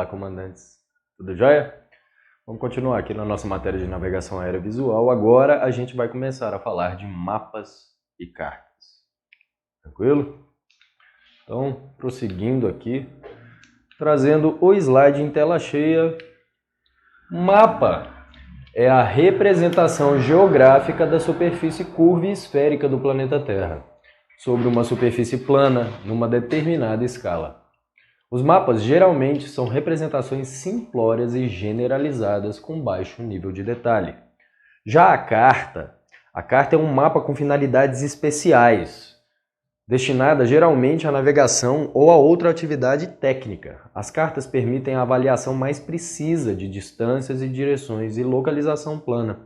Olá, comandantes. Tudo jóia? Vamos continuar aqui na nossa matéria de navegação aérea visual. Agora a gente vai começar a falar de mapas e cartas. Tranquilo? Então, prosseguindo aqui, trazendo o slide em tela cheia. Mapa é a representação geográfica da superfície curva e esférica do planeta Terra, sobre uma superfície plana, numa determinada escala. Os mapas geralmente são representações simplórias e generalizadas com baixo nível de detalhe. Já a carta é um mapa com finalidades especiais, destinada geralmente à navegação ou a outra atividade técnica. As cartas permitem a avaliação mais precisa de distâncias e direções e localização plana,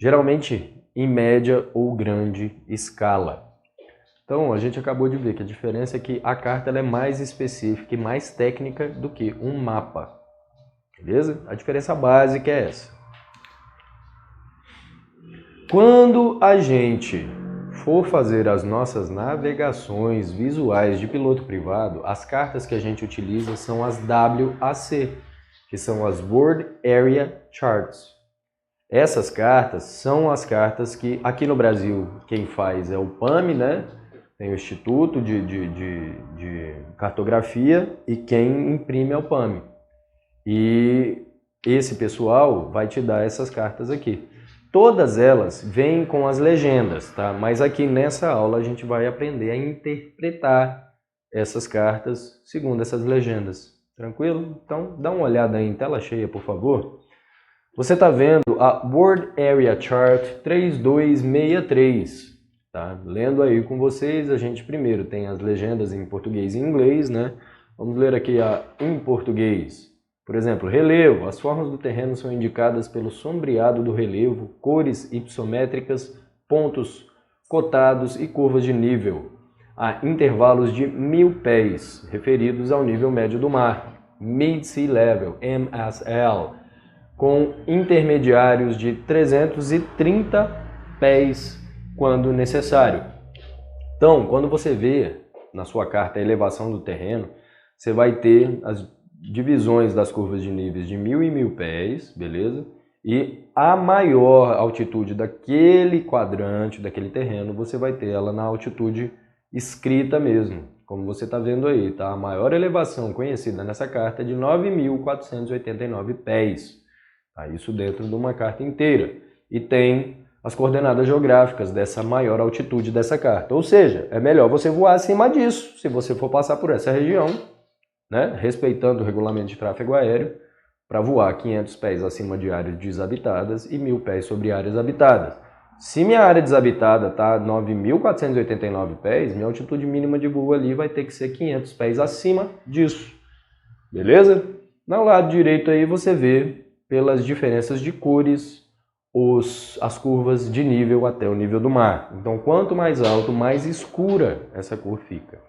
geralmente em média ou grande escala. Então, a gente acabou de ver que a diferença é que a carta ela é mais específica e mais técnica do que um mapa. Beleza? A diferença básica é essa. Quando a gente for fazer as nossas navegações visuais de piloto privado, as cartas que a gente utiliza são as WAC, que são as World Area Charts. Essas cartas são as cartas que aqui no Brasil quem faz é o PAMI, né? Tem o Instituto de Cartografia e quem imprime é o PAMI. E esse pessoal vai te dar essas cartas aqui. Todas elas vêm com as legendas, tá? Mas aqui nessa aula a gente vai aprender a interpretar essas cartas segundo essas legendas. Tranquilo? Então dá uma olhada aí em tela cheia, por favor. Você está vendo a World Area Chart 3263. Tá? Lendo aí com vocês, a gente primeiro tem as legendas em português e inglês, né? Vamos ler aqui em português. Por exemplo, relevo. As formas do terreno são indicadas pelo sombreado do relevo, cores hipossométricas, pontos cotados e curvas de nível. Há intervalos de 1000 pés, referidos ao nível médio do mar, Mid-Sea Level, MSL, com intermediários de 330 pés quando necessário. Então, quando você vê na sua carta a elevação do terreno, você vai ter as divisões das curvas de níveis de 1000 e 1000 pés, beleza? E a maior altitude daquele quadrante, daquele terreno, você vai ter ela na altitude escrita mesmo, como você está vendo aí, tá? A maior elevação conhecida nessa carta é de 9.489 pés, tá? Isso dentro de uma carta inteira. E tem as coordenadas geográficas dessa maior altitude dessa carta. Ou seja, é melhor você voar acima disso, se você for passar por essa região, né? Respeitando o regulamento de tráfego aéreo, para voar 500 pés acima de áreas desabitadas e 1000 pés sobre áreas habitadas. Se minha área desabitada está 9.489 pés, minha altitude mínima de voo ali vai ter que ser 500 pés acima disso. Beleza? No lado direito aí você vê pelas diferenças de cores as curvas de nível até o nível do mar. Então, quanto mais alto, mais escura essa cor fica.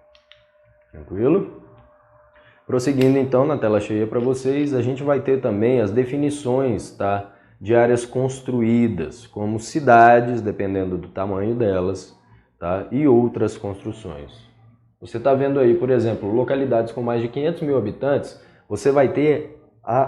Tranquilo? Prosseguindo então na tela cheia para vocês, a gente vai ter também as definições, tá, de áreas construídas, como cidades, dependendo do tamanho delas, tá, e outras construções. Você está vendo aí, por exemplo, localidades com mais de 500 mil habitantes, você vai ter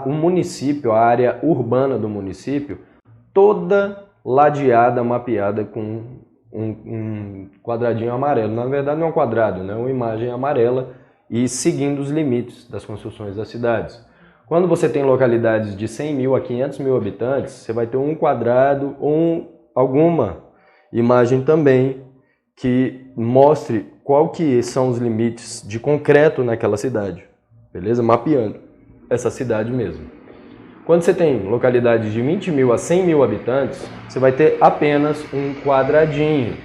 o município, a área urbana do município, toda ladeada, mapeada com um quadradinho amarelo. Na verdade não é um quadrado, né? É uma imagem amarela e seguindo os limites das construções das cidades. Quando você tem localidades de 100 mil a 500 mil habitantes, você vai ter um quadrado ou alguma imagem também que mostre qual que são os limites de concreto naquela cidade. Beleza? Mapeando essa cidade mesmo. Quando você tem localidades de 20 mil a 100 mil habitantes, você vai ter apenas um quadradinho,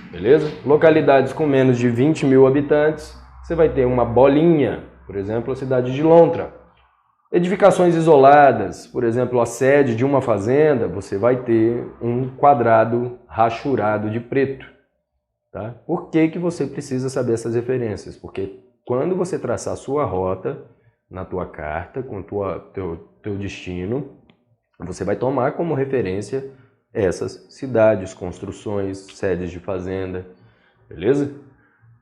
beleza? Localidades com menos de 20 mil habitantes, você vai ter uma bolinha, por exemplo, a cidade de Lontra. Edificações isoladas, por exemplo, a sede de uma fazenda, você vai ter um quadrado rachurado de preto. Tá? Por que que você precisa saber essas referências? Porque quando você traçar a sua rota na tua carta, com teu destino, você vai tomar como referência essas cidades, construções, sedes de fazenda, beleza?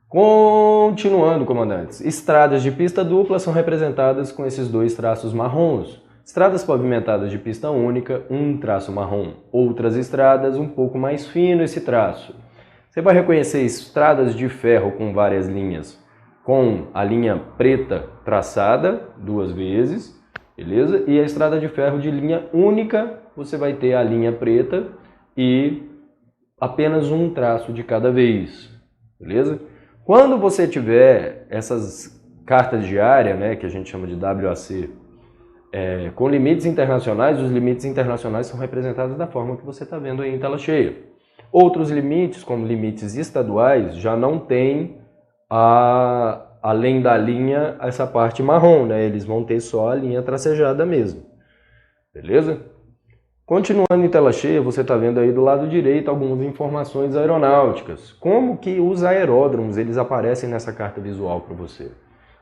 Continuando, comandantes, estradas de pista dupla são representadas com esses dois traços marrons. Estradas pavimentadas de pista única, um traço marrom. Outras estradas, um pouco mais fino esse traço. Você vai reconhecer estradas de ferro com várias linhas, com a linha preta traçada 2 vezes, beleza? E a estrada de ferro de linha única, você vai ter a linha preta e apenas um traço de cada vez, beleza? Quando você tiver essas cartas de área, né, que a gente chama de WAC, com limites internacionais, os limites internacionais são representados da forma que você está vendo aí em tela cheia. Outros limites, como limites estaduais, já não tem, além da linha, essa parte marrom, né? Eles vão ter só a linha tracejada mesmo, beleza? Continuando em tela cheia, você está vendo aí do lado direito algumas informações aeronáuticas. Como que os aeródromos eles aparecem nessa carta visual para você?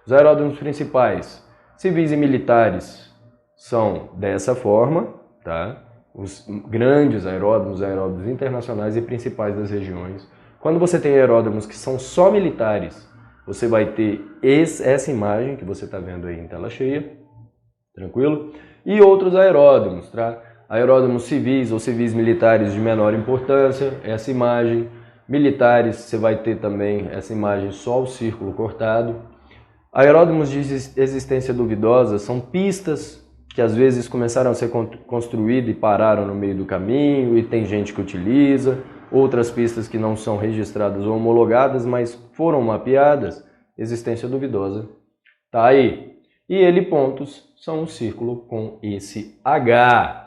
Os aeródromos principais, civis e militares, são dessa forma, tá? Os grandes aeródromos, aeródromos internacionais e principais das regiões. Quando você tem aeródromos que são só militares, você vai ter essa imagem que você está vendo aí em tela cheia, tranquilo? E outros aeródromos, tá? Aeródromos civis ou civis militares de menor importância, essa imagem. Militares, você vai ter também essa imagem, só o círculo cortado. Aeródromos de existência duvidosa são pistas que às vezes começaram a ser construídas e pararam no meio do caminho e tem gente que utiliza. Outras pistas que não são registradas ou homologadas, mas foram mapeadas, existência duvidosa, tá aí. E ele pontos são um círculo com esse H.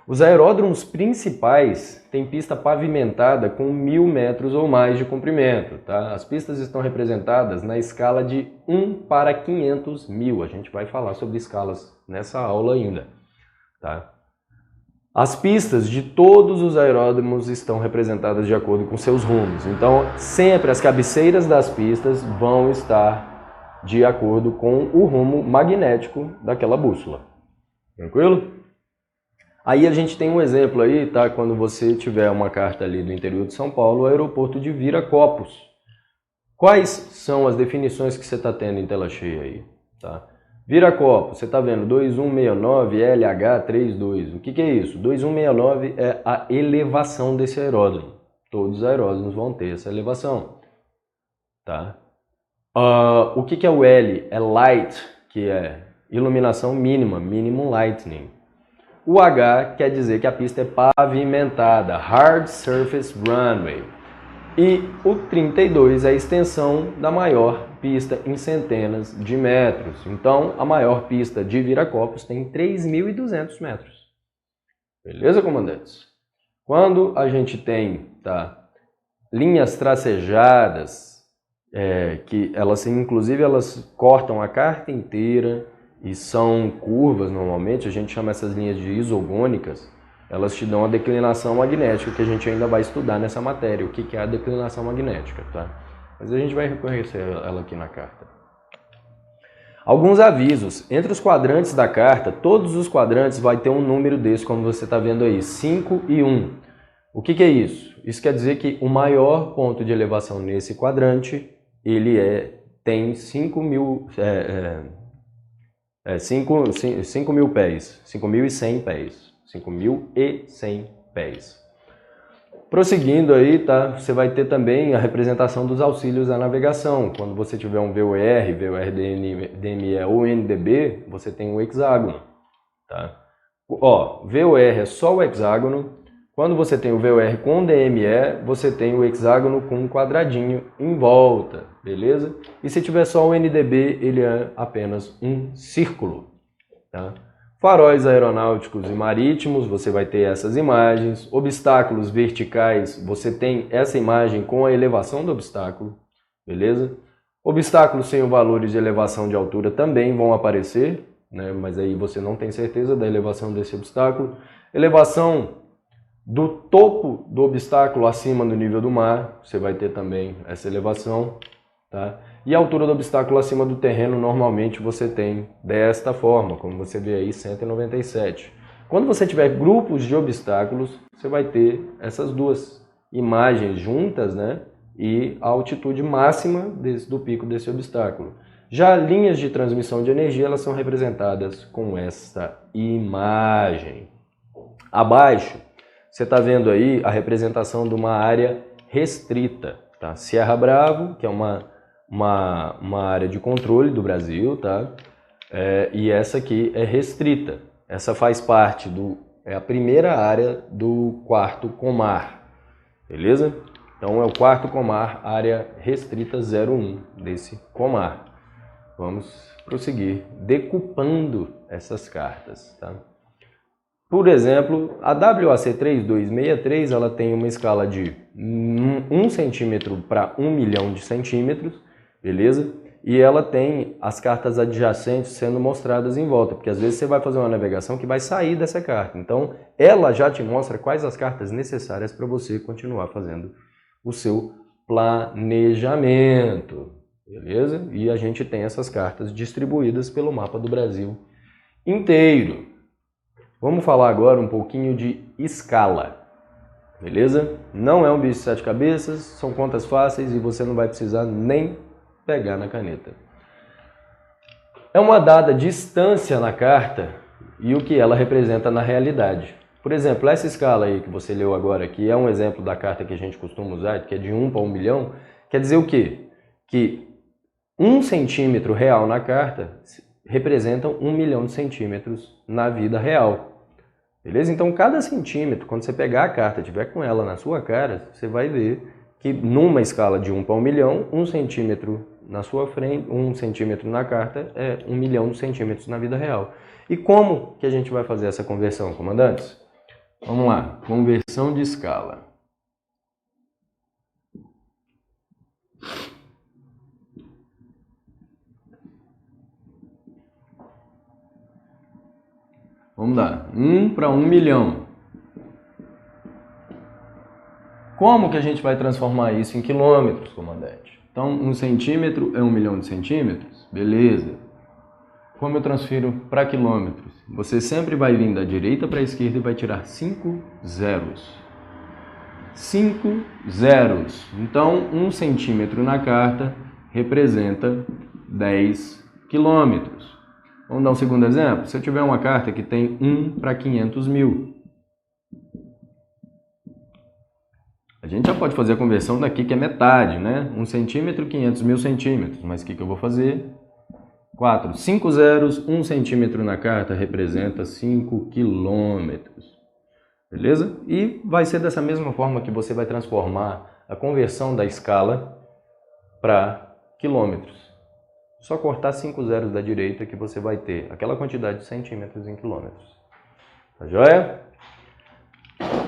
Os aeródromos principais têm pista pavimentada com 1000 metros ou mais de comprimento. Tá? As pistas estão representadas na escala de 1 para 500 mil. A gente vai falar sobre escalas nessa aula ainda. Tá? As pistas de todos os aeródromos estão representadas de acordo com seus rumos. Então, sempre as cabeceiras das pistas vão estar de acordo com o rumo magnético daquela bússola. Tranquilo? Aí a gente tem um exemplo aí, tá? Quando você tiver uma carta ali do interior de São Paulo, o aeroporto de Viracopos. Quais são as definições que você está tendo em tela cheia aí? Tá? Viracopos, você está vendo 2169 LH32. O que é isso? 2169 é a elevação desse aeródromo. Todos os aeródromos vão ter essa elevação. Tá? O que é o L? É light, que é iluminação mínima, minimum lightning. O H quer dizer que a pista é pavimentada, hard surface runway. E o 32 é a extensão da maior pista em centenas de metros. Então, a maior pista de Viracopos tem 3.200 metros. Beleza, comandantes? Quando a gente tem linhas tracejadas, que elas, inclusive, elas cortam a carta inteira, e são curvas normalmente, a gente chama essas linhas de isogônicas, elas te dão a declinação magnética, que a gente ainda vai estudar nessa matéria, o que é a declinação magnética, tá? Mas a gente vai reconhecer ela aqui na carta. Alguns avisos. Entre os quadrantes da carta, todos os quadrantes vai ter um número desse, como você está vendo aí, 5 e 1. O que é isso? Isso quer dizer que o maior ponto de elevação nesse quadrante, ele tem 5.000... 5.000 pés, 5.100 pés, 5.100 pés. Prosseguindo aí, tá? Você vai ter também a representação dos auxílios à navegação. Quando você tiver um VOR, DME ou NDB, você tem um hexágono, tá? VOR é só o hexágono. Quando você tem o VOR com DME, você tem o hexágono com um quadradinho em volta, beleza? E se tiver só o NDB, ele é apenas um círculo, tá? Faróis aeronáuticos e marítimos, você vai ter essas imagens. Obstáculos verticais, você tem essa imagem com a elevação do obstáculo, beleza? Obstáculos sem valores de elevação de altura também vão aparecer, né? Mas aí você não tem certeza da elevação desse obstáculo. Elevação do topo do obstáculo acima do nível do mar, você vai ter também essa elevação, tá? E a altura do obstáculo acima do terreno, normalmente você tem desta forma, como você vê aí, 197. Quando você tiver grupos de obstáculos, você vai ter essas duas imagens juntas, né? e a altitude máxima do pico desse obstáculo. Já linhas de transmissão de energia, elas são representadas com esta imagem. Abaixo, você está vendo aí a representação de uma área restrita, tá? Serra Bravo, que é uma área de controle do Brasil, tá? E essa aqui é restrita. Essa faz parte é a primeira área do quarto Comar, beleza? Então é o quarto Comar, área restrita 01 desse Comar. Vamos prosseguir decupando essas cartas, tá? Por exemplo, a WAC 3263 ela tem uma escala de 1 centímetro para 1 milhão de centímetros, beleza? E ela tem as cartas adjacentes sendo mostradas em volta, porque às vezes você vai fazer uma navegação que vai sair dessa carta. Então, ela já te mostra quais as cartas necessárias para você continuar fazendo o seu planejamento, beleza? E a gente tem essas cartas distribuídas pelo mapa do Brasil inteiro. Vamos falar agora um pouquinho de escala, beleza? Não é um bicho de 7 cabeças, são contas fáceis e você não vai precisar nem pegar na caneta. É uma dada distância na carta e o que ela representa na realidade. Por exemplo, essa escala aí que você leu agora, que é um exemplo da carta que a gente costuma usar, que é de 1 para 1 milhão, quer dizer o quê? Que 1 centímetro real na carta representa 1 milhão de centímetros na vida real. Beleza? Então, cada centímetro, quando você pegar a carta e tiver com ela na sua cara, você vai ver que numa escala de 1 para 1 milhão, 1 centímetro na sua frente, 1 centímetro na carta é 1 milhão de centímetros na vida real. E como que a gente vai fazer essa conversão, comandantes? Vamos lá, conversão de escala. Vamos lá, 1 para 1 milhão. Como que a gente vai transformar isso em quilômetros, comandante? Então, 1 centímetro é 1 milhão de centímetros? Beleza. Como eu transfiro para quilômetros? Você sempre vai vir da direita para a esquerda e vai tirar 5 zeros. 5 zeros. Então, 1 centímetro na carta representa 10 quilômetros. Vamos dar um segundo exemplo? Se eu tiver uma carta que tem 1 para 500 mil, a gente já pode fazer a conversão daqui, que é metade, né? 1 centímetro, 500 mil centímetros. Mas o que eu vou fazer? 4. 5 zeros, 1 centímetro na carta representa 5 quilômetros. Beleza? E vai ser dessa mesma forma que você vai transformar a conversão da escala para quilômetros. Só cortar 5 zeros da direita que você vai ter aquela quantidade de centímetros em quilômetros. Tá joia?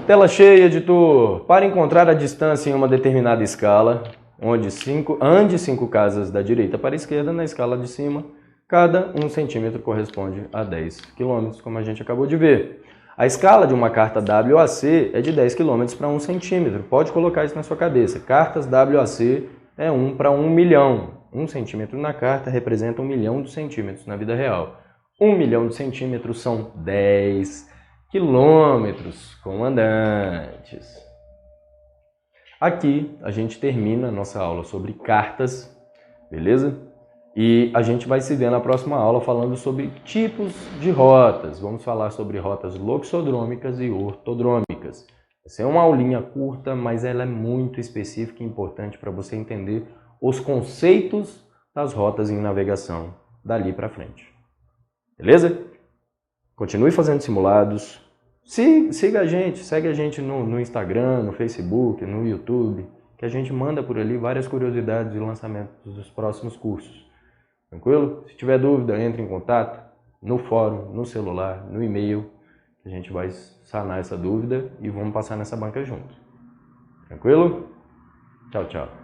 Tela cheia, editor. Para encontrar a distância em uma determinada escala, ande 5 casas da direita para a esquerda na escala de cima, cada 1 centímetro corresponde a 10 km, como a gente acabou de ver. A escala de uma carta WAC é de 10 km para 1 centímetro. Pode colocar isso na sua cabeça. Cartas WAC é 1 para 1 milhão. 1 centímetro na carta representa 1 milhão de centímetros na vida real. 1 milhão de centímetros são 10 quilômetros, comandantes. Aqui a gente termina a nossa aula sobre cartas, beleza? E a gente vai se ver na próxima aula falando sobre tipos de rotas. Vamos falar sobre rotas loxodrômicas e ortodrômicas. Essa é uma aulinha curta, mas ela é muito específica e importante para você entender os conceitos das rotas em navegação dali para frente. Beleza? Continue fazendo simulados. Siga a gente, segue a gente no Instagram, no Facebook, no YouTube, que a gente manda por ali várias curiosidades e lançamentos dos próximos cursos. Tranquilo? Se tiver dúvida, entre em contato no fórum, no celular, no e-mail, que a gente vai sanar essa dúvida e vamos passar nessa banca junto. Tranquilo? Tchau, tchau.